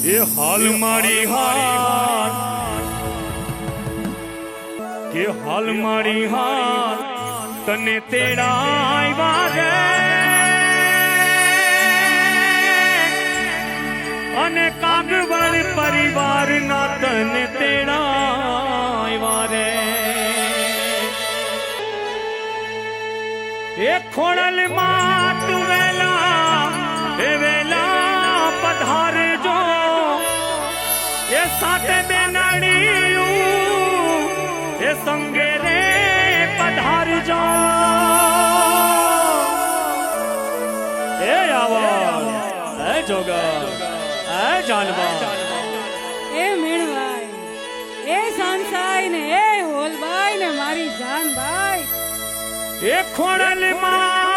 એ હાલ મારી હાર કે હાલ મારી હાર તને તેડાવ્યા રે અને કાગવડ પરિવાર ના તને તેડાવ્યા રે એ ખોડલ માં તું વેલા પધારજો એ સાથે બેનાડીયું એ સંગે રે પધારજો એ આવા એ જોગા એ જાનવા એ મેણભાઈ એ સાંસાઈ ને એ હોલભાઈ ને મારી જાનભાઈ એ ખોડલ માં